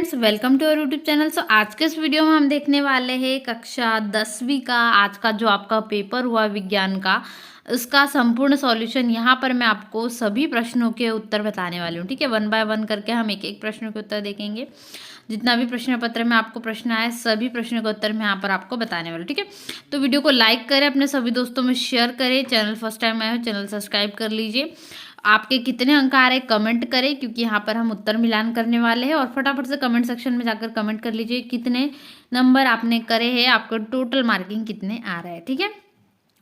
Friends, welcome to our YouTube channel. आज के इस वीडियो में हम देखने वाले हैं कक्षा 10वीं का आज का जो आपका पेपर हुआ विज्ञान का, उसका संपूर्ण सॉल्यूशन। यहाँ पर मैं आपको सभी प्रश्नों के उत्तर बताने वाली हूँ। ठीक है, वन बाय वन करके हम एक एक प्रश्नों के उत्तर देखेंगे। जितना भी प्रश्न पत्र में आपको प्रश्न आए, सभी प्रश्नों के उत्तर मैं यहाँ पर आपको बताने वाली हूँ। ठीक है, तो वीडियो को लाइक करें, अपने सभी दोस्तों में शेयर करें। चैनल फर्स्ट टाइम आए हो, चैनल सब्सक्राइब कर लीजिए। आपके कितने अंक आ रहे कमेंट करें, क्योंकि यहाँ पर हम उत्तर मिलान करने वाले हैं। और फटाफट से कमेंट सेक्शन में जाकर कमेंट कर लीजिए कितने नंबर आपने करे हैं, आपको टोटल मार्किंग कितने आ रहे हैं। ठीक है,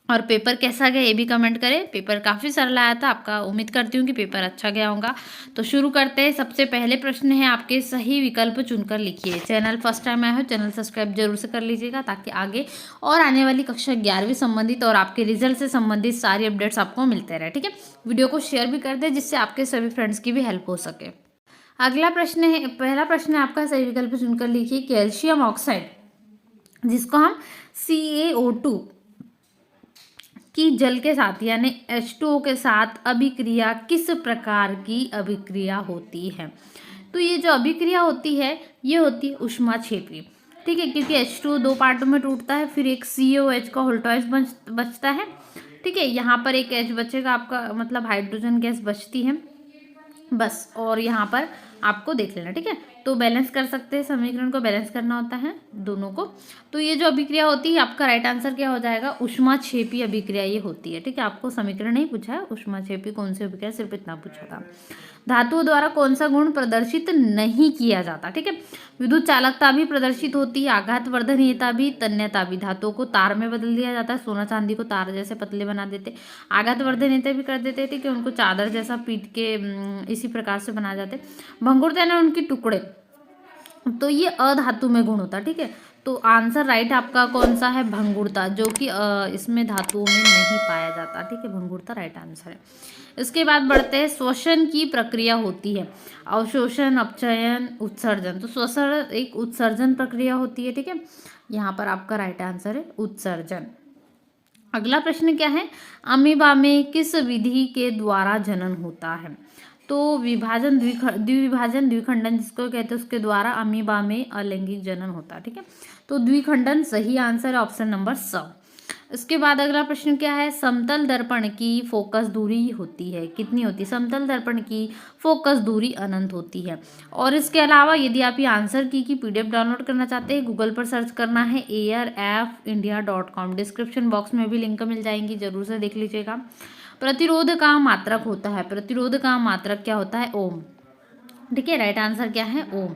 और पेपर कैसा गया ये भी कमेंट करें। पेपर काफ़ी सरल आया था आपका, उम्मीद करती हूँ कि पेपर अच्छा गया होगा। तो शुरू करते हैं। सबसे पहले प्रश्न है आपके, सही विकल्प चुनकर लिखिए। चैनल फर्स्ट टाइम आया हो, चैनल सब्सक्राइब जरूर से कर लीजिएगा, ताकि आगे और आने वाली कक्षा 11वीं संबंधित और आपके रिजल्ट से संबंधित सारी अपडेट्स आपको मिलते रहे। ठीक है, वीडियो को शेयर भी कर दे, जिससे आपके सभी फ्रेंड्स की भी हेल्प हो सके। अगला प्रश्न है, पहला प्रश्न है आपका, सही विकल्प चुनकर लिखिए। कैल्शियम ऑक्साइड, जिसको हम CaO2 की जल के साथ यानी H2O के साथ अभिक्रिया किस प्रकार की अभिक्रिया होती है? तो ये जो अभिक्रिया होती है ये होती है ऊष्माक्षेपी। ठीक है, क्योंकि H2O दो पार्टों में टूटता है, फिर एक COH का होल्टॉइस बचता है। ठीक है, यहाँ पर एक H बचेगा आपका, मतलब हाइड्रोजन गैस बचती है बस। और यहाँ पर आपको देख लेना। ठीक है, तो बैलेंस कर सकते हैं, समीकरण को बैलेंस करना होता है दोनों को। तो ये जो अभिक्रिया होती है, आपका राइट आंसर क्या हो जाएगा? ऊष्माक्षेपी अभिक्रिया ये होती है। ठीक है, आपको समीकरण नहीं पूछा है, ऊष्माक्षेपी कौन सी अभिक्रिया, सिर्फ इतना पूछा था। धातुओं द्वारा कौन सा गुण प्रदर्शित नहीं किया जाता? ठीक है, विद्युत चालकता भी प्रदर्शित होती है, आघात वर्धनीयता भी, तन्यता भी। धातुओं को तार में बदल दिया जाता है, सोना चांदी को तार जैसे पतले बना देते, आघात वर्धनीयता भी कर देते। ठीक है, उनको चादर जैसा पीट के इसी प्रकार से बना जाते। भंगुरता यानी उनके टुकड़े, तो ये अधातु में गुण होता है। ठीक है, तो आंसर राइट आपका कौन सा है? भंगुरता, जो कि इसमें धातुओं में नहीं पाया जाता। ठीक है, भंगुरता राइट आंसर है। इसके बाद बढ़ते हैं, श्वसन की प्रक्रिया होती है, अवशोषण, अपचयन, उत्सर्जन। तो श्वसन एक उत्सर्जन प्रक्रिया होती है। ठीक है, यहाँ पर आपका राइट आंसर है उत्सर्जन। अगला प्रश्न क्या है? अमीबा में किस विधि के द्वारा जनन होता है? तो विभाजन, द्विविभाजन, द्विखंडन जिसको कहते हैं, उसके द्वारा अमीबा में अलैंगिक जनन होता है। ठीक है, तो द्विखंडन सही आंसर है, ऑप्शन नंबर स। इसके बाद अगला प्रश्न क्या है? समतल दर्पण की फोकस दूरी होती है, कितनी होती है? समतल दर्पण की फोकस दूरी अनंत होती है। और इसके अलावा यदि आप ये आंसर की PDF डाउनलोड करना चाहते हैं, गूगल पर सर्च करना है airfindia.com, डिस्क्रिप्शन बॉक्स में भी लिंक मिल जाएंगी, जरूर से देख लीजिएगा। प्रतिरोध का मात्रक होता है, प्रतिरोध का मात्रक क्या होता है? ओम। ठीक है, राइट आंसर क्या है? ओम।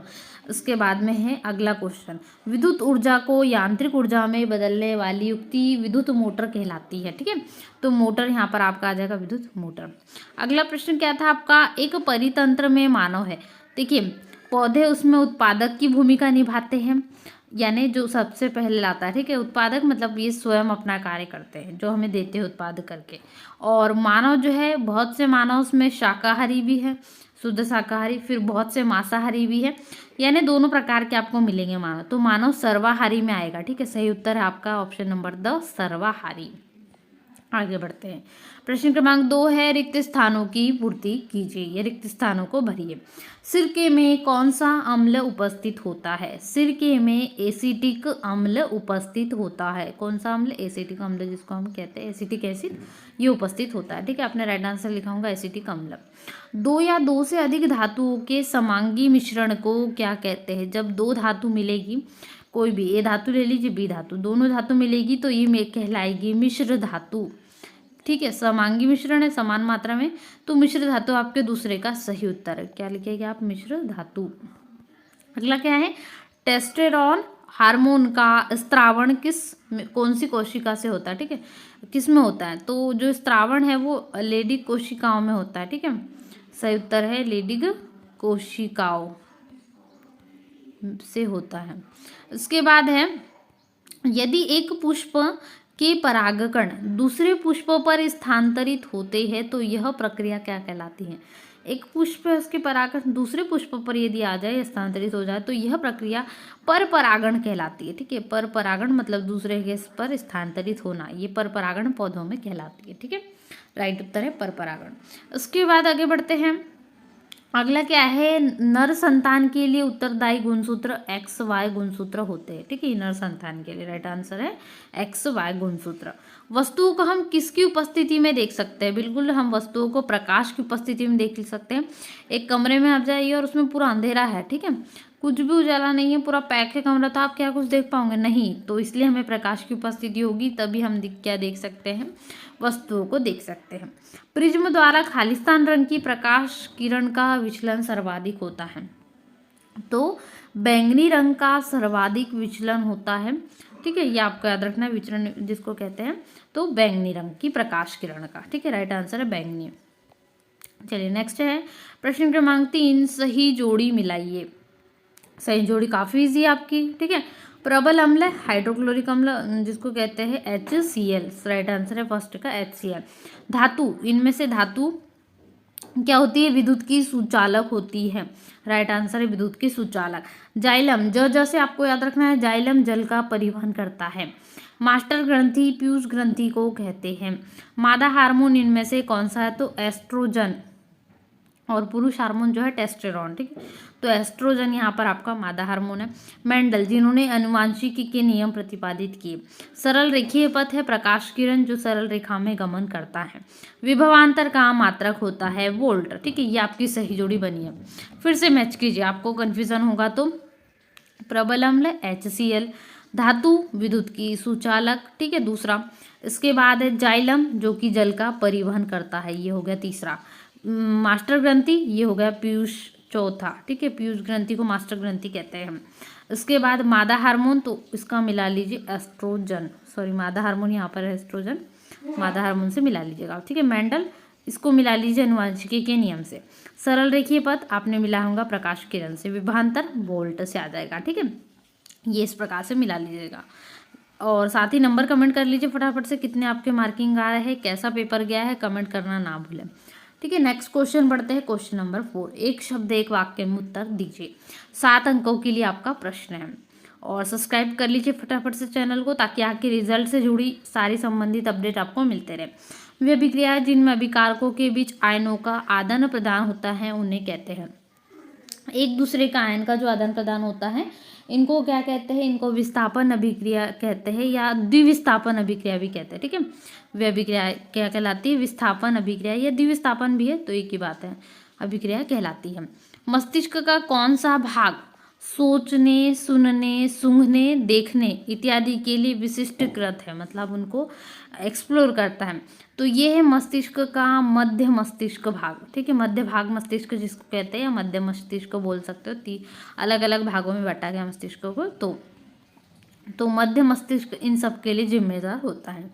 उसके बाद में है अगला क्वेश्चन, विद्युत ऊर्जा को यांत्रिक ऊर्जा में बदलने वाली युक्ति विद्युत मोटर कहलाती है। ठीक है, तो मोटर यहाँ पर आपका आ जाएगा विद्युत मोटर। अगला प्रश्न क्या था आपका? एक परितंत्र में मानव है। देखिए, पौधे उसमें उत्पादक की भूमिका निभाते हैं, यानी जो सबसे पहले लाता है। ठीक है, उत्पादक मतलब ये स्वयं अपना कार्य करते हैं, जो हमें देते हैं उत्पाद करके। और मानव जो है, बहुत से मानव उसमें शाकाहारी भी है, शुद्ध शाकाहारी, फिर बहुत से मांसाहारी भी है, यानी दोनों प्रकार के आपको मिलेंगे मानव। तो मानव सर्वाहारी में आएगा। ठीक है, सही उत्तर है आपका ऑप्शन नंबर द, सर्वाहारी। आगे बढ़ते हैं, प्रश्न क्रमांक 2 है, रिक्त स्थानों की पूर्ति कीजिए, ये रिक्त स्थानों को भरिए। सिरके में कौन सा अम्ल उपस्थित होता है? सिरके में एसिटिक अम्ल उपस्थित होता है। कौन सा अम्ल? एसिटिक अम्ल, जिसको हम कहते हैं एसिटिक एसिड, ये उपस्थित होता है। ठीक है, आपने राइट आंसर लिखा होगा एसिटिक अम्ल। दो या दो से अधिक धातुओं के समांगी मिश्रण को क्या कहते हैं? जब दो धातु मिलेगी, कोई भी ए धातु ले लीजिए, बी धातु, दोनों धातु मिलेगी तो ये कहलाएगी मिश्र धातु। ठीक है, समांगी मिश्रण है, समान मात्रा में, तो मिश्र धातु आपके दूसरे का सही उत्तर है। क्या लिखेगा आप? मिश्र धातु। अगला क्या है? टेस्टेरोन हार्मोन का स्त्रावण कौन सी कोशिका से होता है? ठीक है, किस में होता है? तो जो स्त्रावण है वो लेडिग कोशिकाओं में होता है। ठीक है, सही उत्तर है लेडिग कोशिकाओं से होता है। उसके बाद है, यदि एक पुष्प के परागकण दूसरे पुष्प पर स्थानांतरित होते हैं तो यह प्रक्रिया क्या कहलाती है? एक पुष्प है, उसके परागकण दूसरे पुष्प पर यदि आ जाए, स्थानांतरित हो जाए, तो यह प्रक्रिया पर परागण कहलाती है। ठीक है, पर परागण मतलब दूसरे के पर स्थानांतरित होना, ये पर परागण पौधों में कहलाती है। ठीक है, राइट उत्तर है पर परागण। उसके बाद आगे बढ़ते हैं, अगला क्या है, नर संतान के लिए उत्तरदायी गुणसूत्र एक्स वाई गुणसूत्र होते हैं। ठीक है, नर संतान के लिए राइट आंसर है एक्स वाई गुणसूत्र। वस्तुओं को हम किसकी उपस्थिति में देख सकते हैं? बिल्कुल, हम वस्तुओं को प्रकाश की उपस्थिति में देख सकते हैं। एक कमरे में आप जाइए और उसमें पूरा अंधेरा है, ठीक है, कुछ भी उजाला नहीं है, पूरा पैक है कमरा, तो आप क्या कुछ देख पाओगे? नहीं। तो इसलिए हमें प्रकाश की उपस्थिति होगी, तभी हम क्या देख सकते हैं? वस्तुओं को देख सकते हैं। प्रिज्म द्वारा खालिस्तान रंग की प्रकाश किरण का विचलन सर्वाधिक होता है, तो बैंगनी रंग का सर्वाधिक विचलन होता है। ठीक है, ये आपको याद रखना है, विचलन जिसको कहते हैं, तो बैंगनी रंग की प्रकाश किरण का। ठीक है, राइट आंसर है बैंगनी। चलिए नेक्स्ट है प्रश्न क्रमांक 3, सही जोड़ी मिलाइए। सही जोड़ी काफ़ी इजी है आपकी। ठीक है, प्रबल अम्ल है हाइड्रोक्लोरिक अम्ल, जिसको कहते हैं HCl, राइट आंसर है फर्स्ट का HCl। धातु, इनमें से धातु क्या होती है? विद्युत की सुचालक होती है, राइट आंसर है विद्युत की सुचालक। जाइलम, जैसे आपको याद रखना है, जाइलम जल का परिवहन करता है। मास्टर ग्रंथि पीयूष ग्रंथि को कहते हैं। मादा हार्मोन इनमें से कौन सा है? तो एस्ट्रोजन, और पुरुष हार्मोन जो है टेस्टेरोन। ठीक है, तो एस्ट्रोजन यहाँ पर आपका मादा हार्मोन है। मेंडल, जिन्होंने अनुवांशिकी के नियम प्रतिपादित किए। सरल रेखीय पथ है प्रकाश किरण, जो सरल रेखा में गमन करता है। विभवांतर का मात्रक होता है वोल्ट। ठीक है, ये आपकी सही जोड़ी बनी है। फिर से मैच कीजिए, आपको कन्फ्यूजन होगा तो। प्रबल अम्ल HCl, धातु विद्युत की सुचालक। ठीक है, दूसरा। इसके बाद है जाइलम, जो कि जल का परिवहन करता है, ये हो गया तीसरा। मास्टर ग्रंथि, ये हो गया पीयूष, चौथा। ठीक है, पीयूष ग्रंथि को मास्टर ग्रंथि कहते हैं हम। इसके बाद मादा हार्मोन, तो इसका मिला लीजिए एस्ट्रोजन, सॉरी मादा हार्मोन यहाँ पर है एस्ट्रोजन, मादा हार्मोन से मिला लीजिएगा। ठीक है, मेंडल, इसको मिला लीजिए अनुवांशिकी के नियम से। सरल रेखीय पथ आपने मिला होगा प्रकाश किरण से। विभवांतर वोल्ट से आ जाएगा। ठीक है, ये इस प्रकार से मिला लीजिएगा, और साथ ही नंबर कमेंट कर लीजिए फटाफट से, कितने आपके मार्किंग आ रहे हैं, कैसा पेपर गया है, कमेंट करना ना भूलें। ठीक है, नेक्स्ट क्वेश्चन बढ़ते हैं। क्वेश्चन नंबर 4, एक शब्द एक वाक्य में उत्तर दीजिए। 7 अंकों के लिए आपका प्रश्न है, और सब्सक्राइब कर लीजिए फटाफट से चैनल को, ताकि आपके रिजल्ट से जुड़ी सारी संबंधित अपडेट आपको मिलते रहे। वे अभिक्रियाएं जिनमें अभिकारकों के बीच आयनों का आदान प्रदान होता है, उन्हें कहते हैं। एक दूसरे का आयन का जो आदान प्रदान होता है, इनको क्या कहते हैं? इनको विस्थापन अभिक्रिया कहते हैं, या द्विविस्थापन अभिक्रिया भी कहते हैं। ठीक है, वे अभिक्रिया क्या कहलाती है? विस्थापन अभिक्रिया, या द्विविस्थापन भी है, तो एक ही बात है, अभिक्रिया कहलाती है। मस्तिष्क का कौन सा भाग सोचने, सुनने, सूंघने, देखने इत्यादि के लिए विशिष्टकृत है, मतलब उनको एक्सप्लोर करता है? तो ये है मस्तिष्क का मध्य मस्तिष्क भाग। ठीक है, मध्य भाग मस्तिष्क जिसको कहते हैं, या मध्य मस्तिष्क बोल सकते हो, अलग अलग भागों में बांटा गया मस्तिष्क को, तो मध्य मस्तिष्क इन सब के लिए जिम्मेदार होता है।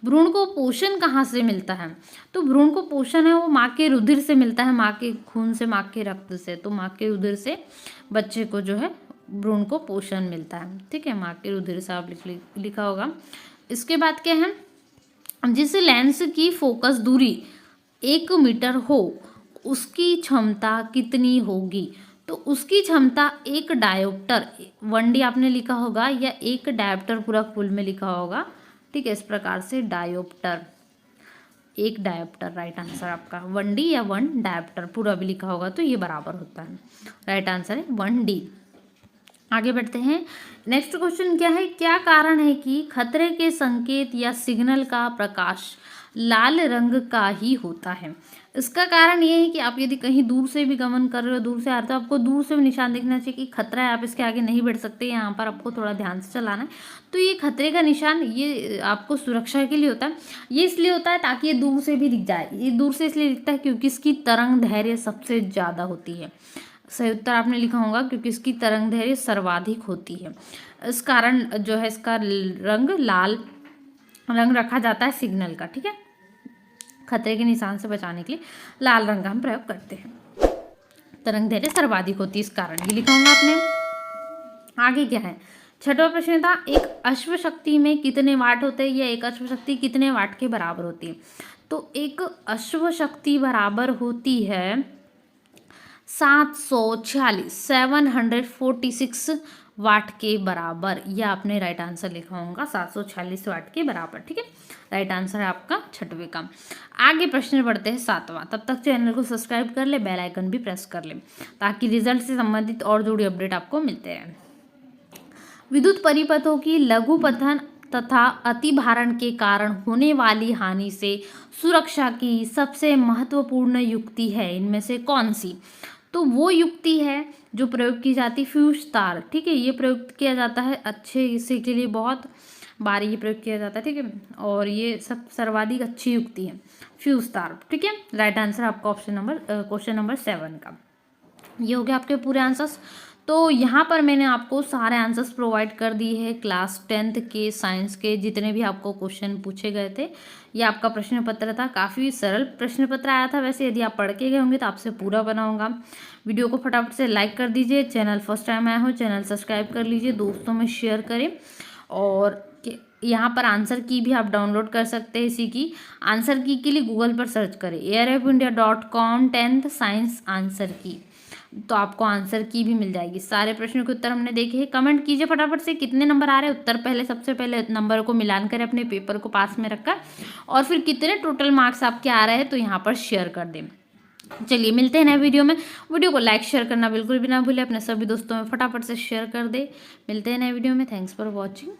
भ्रूण को पोषण कहाँ से मिलता है? तो भ्रूण को पोषण है वो माँ के रुधिर से मिलता है, माँ के खून से, माँ के रक्त से। तो माँ के रुधिर से बच्चे को जो है भ्रूण को पोषण मिलता है। ठीक है, माँ के रुधिर से आप लिखा होगा। इसके बाद क्या है? जिस लेंस की फोकस दूरी 1 मीटर हो, उसकी क्षमता कितनी होगी? तो उसकी क्षमता 1 डायोप्टर, 1D आपने लिखा होगा, या 1 डायोप्टर पूरा फुल में लिखा होगा। ठीक है, इस प्रकार से डायोप्टर, 1 डायोप्टर राइट आंसर आपका। 1D या 1 डायोप्टर पूरा भी लिखा होगा तो ये बराबर होता है, राइट आंसर है 1D। आगे बढ़ते हैं। नेक्स्ट क्वेश्चन क्या है? क्या कारण है कि खतरे के संकेत या सिग्नल का प्रकाश लाल रंग का ही होता है? इसका कारण ये है कि आप यदि कहीं दूर से भी गमन कर रहे हो, दूर से आ रहे हो, तो आपको दूर से भी निशान दिखना चाहिए कि खतरा है, आप इसके आगे नहीं बढ़ सकते। यहाँ पर आपको थोड़ा ध्यान से चलाना है। तो ये खतरे का निशान, ये आपको सुरक्षा के लिए होता है। ये इसलिए होता है ताकि ये दूर से भी दिख जाए। ये दूर से इसलिए दिखता है क्योंकि इसकी तरंग दैर्घ्य सबसे ज़्यादा होती है। सही उत्तर आपने लिखा होगा, क्योंकि इसकी तरंग दैर्घ्य सर्वाधिक होती है। इस कारण जो है इसका रंग लाल रंग रखा जाता है सिग्नल का। ठीक है, खतरे के निशान से बचाने के लिए लाल रंग का हम प्रयोग करते हैं। तरंग दैर्घ्य सर्वाधिक होती है, इस कारण ये लिखा होगा आपने। आगे क्या है? छठवां प्रश्न था, एक अश्व शक्ति में कितने वाट होते हैं, या एक अश्व शक्ति कितने वाट के बराबर होती है? तो एक अश्व शक्ति बराबर होती है 746 वाट के बराबर। यह आपने राइट आंसर लिखा होगा 746 वाट के बराबर। ठीक है, राइट आंसर है आपका छठवें का। आगे प्रश्न बढ़ते हैं 7वां। तब तक चैनल को सब्सक्राइब कर ले, बेल आइकन भी प्रेस कर ले ताकि रिजल्ट से संबंधित और जुड़ी अपडेट आपको मिलते हैं। विद्युत परिपथों की लघु पतन तथा अतिभारण के कारण होने वाली हानि से सुरक्षा की सबसे महत्वपूर्ण युक्ति है इनमें से कौन सी? तो वो युक्ति है जो प्रयोग की जाती फ्यूज तार। ठीक है, ये प्रयोग किया जाता है अच्छे इसी के लिए, बहुत बार ये प्रयोग किया जाता है। ठीक है, और ये सब सर्वाधिक अच्छी युक्ति है फ्यूज तार। ठीक है, राइट आंसर आपका क्वेश्चन नंबर 7 का। ये हो गया आपके पूरे आंसर्स। तो यहाँ पर मैंने आपको सारे आंसर्स प्रोवाइड कर दिए हैं क्लास 10th के साइंस के जितने भी आपको क्वेश्चन पूछे गए थे। ये आपका प्रश्न पत्र था, काफ़ी सरल प्रश्न पत्र आया था। वैसे यदि आप पढ़ के गए होंगे तो आपसे पूरा बना होगा। वीडियो को फटाफट से लाइक कर दीजिए, चैनल फर्स्ट टाइम आया हो चैनल सब्सक्राइब कर लीजिए, दोस्तों में शेयर करें। और यहाँ पर आंसर की भी आप डाउनलोड कर सकते हैं। इसी की आंसर की के लिए गूगल पर सर्च करें airfindia.com 10th साइंस आंसर की, तो आपको आंसर की भी मिल जाएगी। सारे प्रश्नों के उत्तर हमने देखे हैं। कमेंट कीजिए फटाफट से कितने नंबर आ रहे हैं उत्तर, पहले सबसे पहले नंबर को मिलान करें अपने पेपर को पास में रखकर, और फिर कितने टोटल मार्क्स आपके आ रहे हैं तो यहाँ पर शेयर कर दें। चलिए मिलते हैं नए वीडियो में। वीडियो को लाइक शेयर करना बिल्कुल भी ना भूलें, अपने सभी दोस्तों में फटाफट से शेयर कर दे। मिलते हैं नए वीडियो में। Thanks for watching.